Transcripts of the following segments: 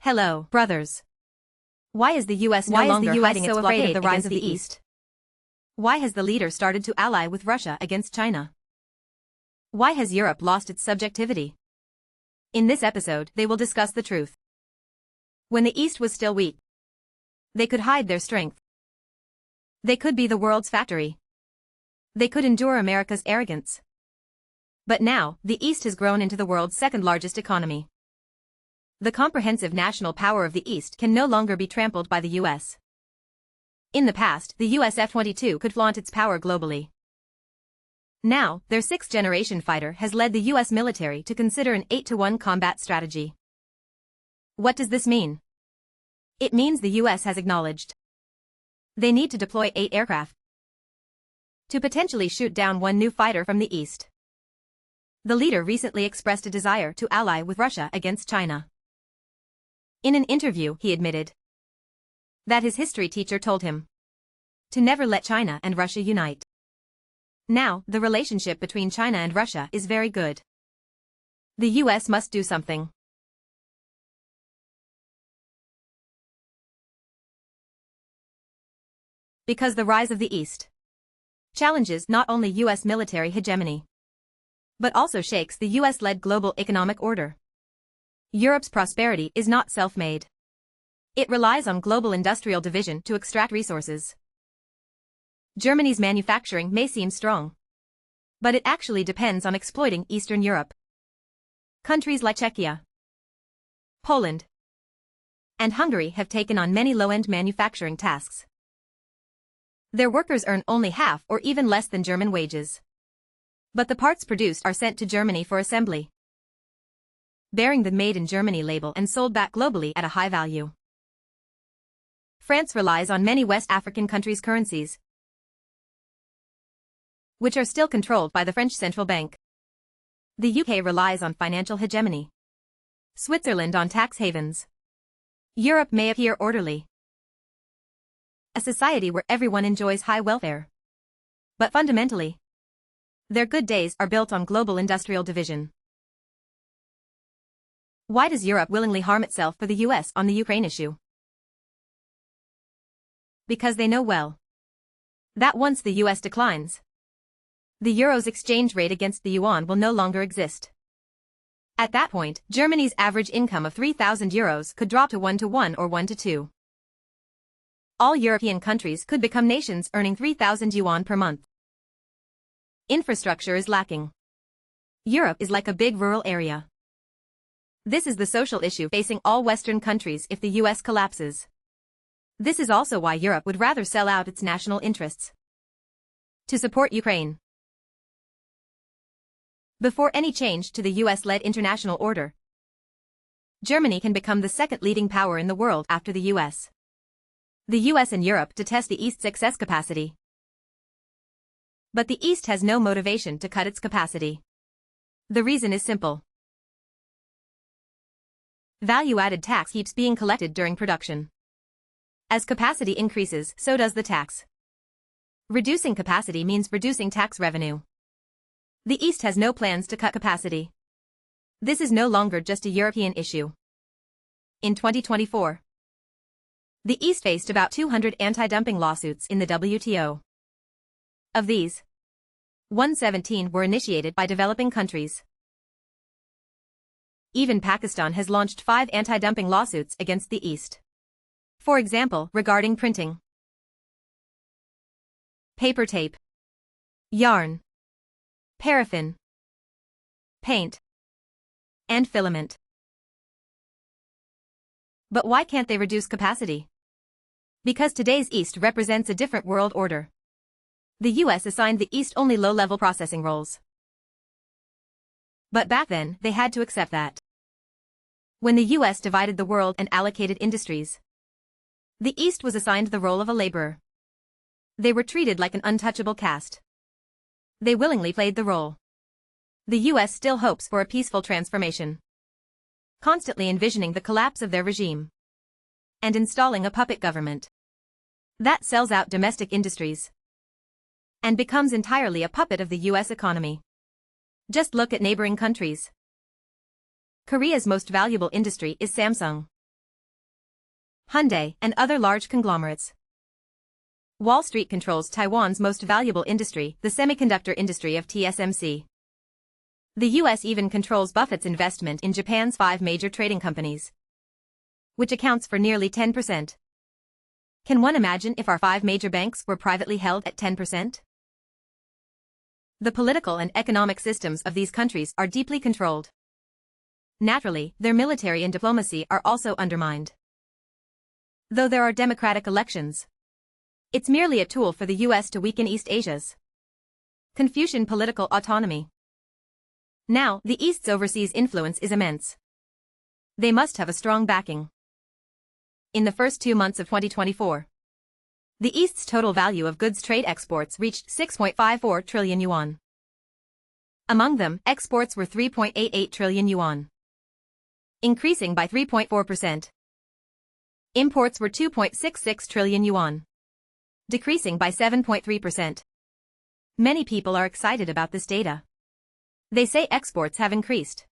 Hello, brothers. Why is the U.S. no longer hiding its blockade of the rise of the East? Why has the leader started to ally with Russia against China? Why has Europe lost its subjectivity? In this episode, they will discuss the truth. When the East was still weak, they could hide their strength. They could be the world's factory. They could endure America's arrogance. But now, the East has grown into the world's second-largest economy. The comprehensive national power of the East can no longer be trampled by the U.S. In the past, the U.S. F-22 could flaunt its power globally. Now, their sixth-generation fighter has led the U.S. military to consider an 8-to-1 combat strategy. What does this mean? It means the U.S. has acknowledged they need to deploy 8 aircraft to potentially shoot down one new fighter from the East. The leader recently expressed a desire to ally with Russia against China. In an interview, he admitted that his history teacher told him to never let China and Russia unite. Now, the relationship between China and Russia is very good. The U.S. must do something. Because the rise of the East challenges not only U.S. military hegemony, but also shakes the U.S.-led global economic order. Europe's prosperity is not self-made. It relies on global industrial division to extract resources. Germany's manufacturing may seem strong, but it actually depends on exploiting Eastern Europe. Countries like Czechia, Poland, and Hungary have taken on many low-end manufacturing tasks. Their workers earn only half or even less than German wages. But the parts produced are sent to Germany for assembly, bearing the Made in Germany label and sold back globally at a high value. France relies on many West African countries' currencies, which are still controlled by the French central bank. The UK relies on financial hegemony, Switzerland on tax havens. Europe may appear orderly, a society where everyone enjoys high welfare. But fundamentally, their good days are built on global industrial division. Why does Europe willingly harm itself for the U.S. on the Ukraine issue? Because they know well that once the U.S. declines, the euro's exchange rate against the yuan will no longer exist. At that point, Germany's average income of 3,000 euros could drop to 1-to-1 or 1-to-2. All European countries could become nations earning 3,000 yuan per month. Infrastructure is lacking. Europe is like a big rural area. This is the social issue facing all Western countries if the U.S. collapses. This is also why Europe would rather sell out its national interests to support Ukraine. Before any change to the U.S.-led international order, Germany can become the second leading power in the world after the U.S. The U.S. and Europe detest the East's excess capacity. But the East has no motivation to cut its capacity. The reason is simple. Value-added tax keeps being collected during production. As capacity increases, so does the tax. Reducing capacity means reducing tax revenue. The East has no plans to cut capacity. This is no longer just a European issue. In 2024, the East faced about 200 anti-dumping lawsuits in the WTO. Of these, 117 were initiated by developing countries. Even Pakistan has launched 5 anti-dumping lawsuits against the East. For example, regarding printing, paper tape, yarn, paraffin, paint, and filament. But why can't they reduce capacity? Because today's East represents a different world order. The U.S. assigned the East only low-level processing roles. But back then, they had to accept that. When the U.S. divided the world and allocated industries, the East was assigned the role of a laborer. They were treated like an untouchable caste. They willingly played the role. The U.S. still hopes for a peaceful transformation, constantly envisioning the collapse of their regime and installing a puppet government that sells out domestic industries and becomes entirely a puppet of the U.S. economy. Just look at neighboring countries. Korea's most valuable industry is Samsung. Hyundai, and other large conglomerates. Wall Street controls Taiwan's most valuable industry, the semiconductor industry of TSMC. The US even controls Buffett's investment in Japan's 5 major trading companies, which accounts for nearly 10%. Can one imagine if our 5 major banks were privately held at 10%? The political and economic systems of these countries are deeply controlled. Naturally, their military and diplomacy are also undermined. Though there are democratic elections, it's merely a tool for the US to weaken East Asia's Confucian political autonomy. Now, the East's overseas influence is immense. They must have a strong backing. In the first 2 months of 2024, the East's total value of goods trade exports reached 6.54 trillion yuan. Among them, exports were 3.88 trillion yuan, increasing by 3.4%. Imports were 2.66 trillion yuan, decreasing by 7.3%. Many people are excited about this data. They say exports have increased.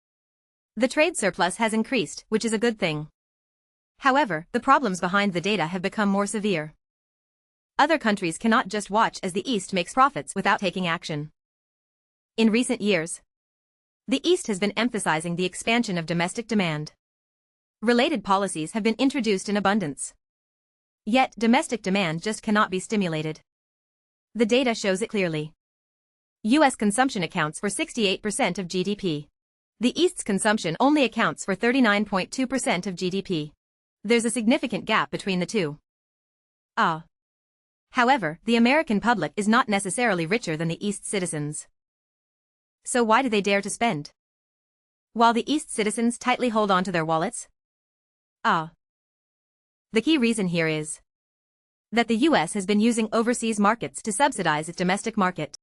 The trade surplus has increased, which is a good thing. However, the problems behind the data have become more severe. Other countries cannot just watch as the East makes profits without taking action. In recent years, the East has been emphasizing the expansion of domestic demand. Related policies have been introduced in abundance. Yet, domestic demand just cannot be stimulated. The data shows it clearly. U.S. consumption accounts for 68% of GDP. The East's consumption only accounts for 39.2% of GDP. There's a significant gap between the two. However, the American public is not necessarily richer than the East's citizens. So why do they dare to spend, while the East citizens tightly hold on to their wallets? The key reason here is that the US has been using overseas markets to subsidize its domestic market.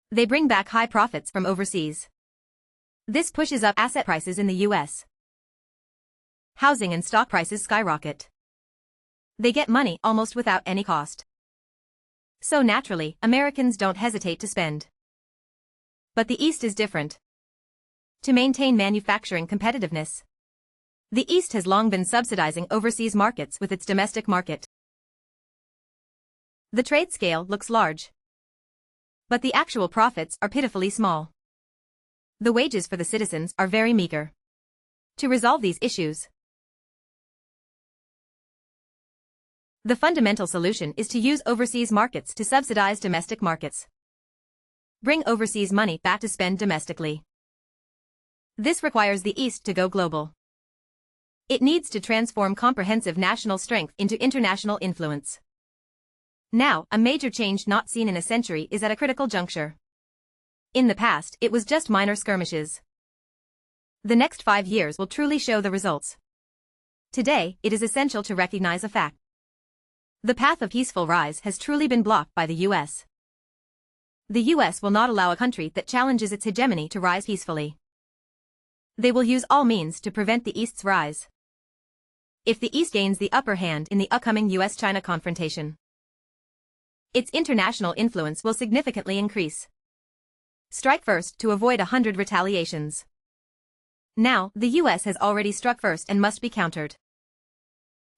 They bring back high profits from overseas. This pushes up asset prices in the US. Housing and stock prices skyrocket. They get money almost without any cost. So naturally, Americans don't hesitate to spend. But the East is different. To maintain manufacturing competitiveness, the East has long been subsidizing overseas markets with its domestic market. The trade scale looks large, but the actual profits are pitifully small. The wages for the citizens are very meager. To resolve these issues, the fundamental solution is to use overseas markets to subsidize domestic markets. Bring overseas money back to spend domestically. This requires the East to go global. It needs to transform comprehensive national strength into international influence. Now, a major change not seen in a century is at a critical juncture. In the past, it was just minor skirmishes. The next 5 years will truly show the results. Today, it is essential to recognize a fact. The path of peaceful rise has truly been blocked by the US. The US will not allow a country that challenges its hegemony to rise peacefully. They will use all means to prevent the East's rise. If the East gains the upper hand in the upcoming US-China confrontation, its international influence will significantly increase. Strike first to avoid 100 retaliations. Now, the US has already struck first and must be countered.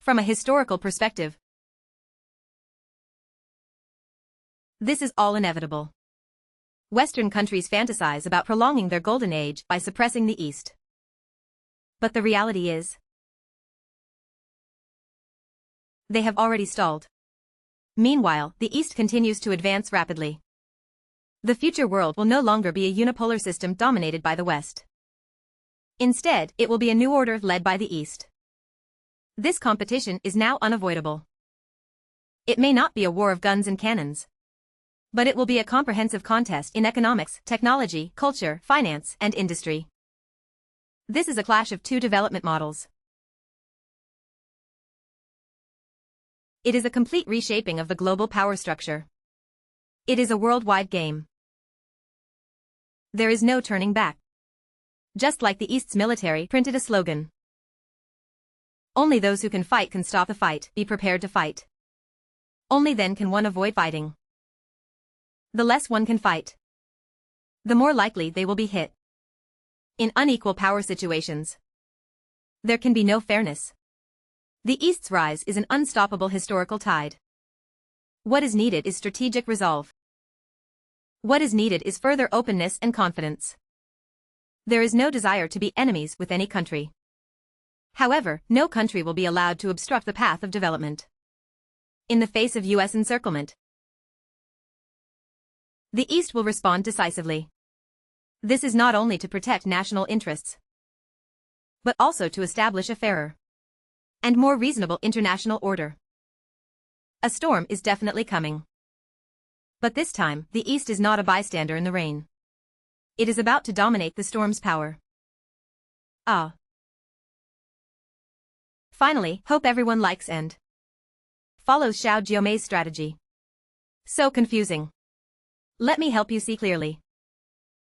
From a historical perspective, this is all inevitable. Western countries fantasize about prolonging their golden age by suppressing the East. But the reality is, they have already stalled. Meanwhile, the East continues to advance rapidly. The future world will no longer be a unipolar system dominated by the West. Instead, it will be a new order led by the East. This competition is now unavoidable. It may not be a war of guns and cannons, but it will be a comprehensive contest in economics, technology, culture, finance, and industry. This is a clash of two development models. It is a complete reshaping of the global power structure. It is a worldwide game. There is no turning back. Just like the East's military printed a slogan. Only those who can stop the fight, be prepared to fight. Only then can one avoid fighting. The less one can fight, the more likely they will be hit. In unequal power situations, there can be no fairness. The East's rise is an unstoppable historical tide. What is needed is strategic resolve. What is needed is further openness and confidence. There is no desire to be enemies with any country. However, no country will be allowed to obstruct the path of development. In the face of U.S. encirclement, the East will respond decisively. This is not only to protect national interests, but also to establish a fairer and more reasonable international order. A storm is definitely coming. But this time, the East is not a bystander in the rain. It is about to dominate the storm's power. Finally, hope everyone likes and follows Xiao Jiumei's strategy. So confusing. Let me help you see clearly.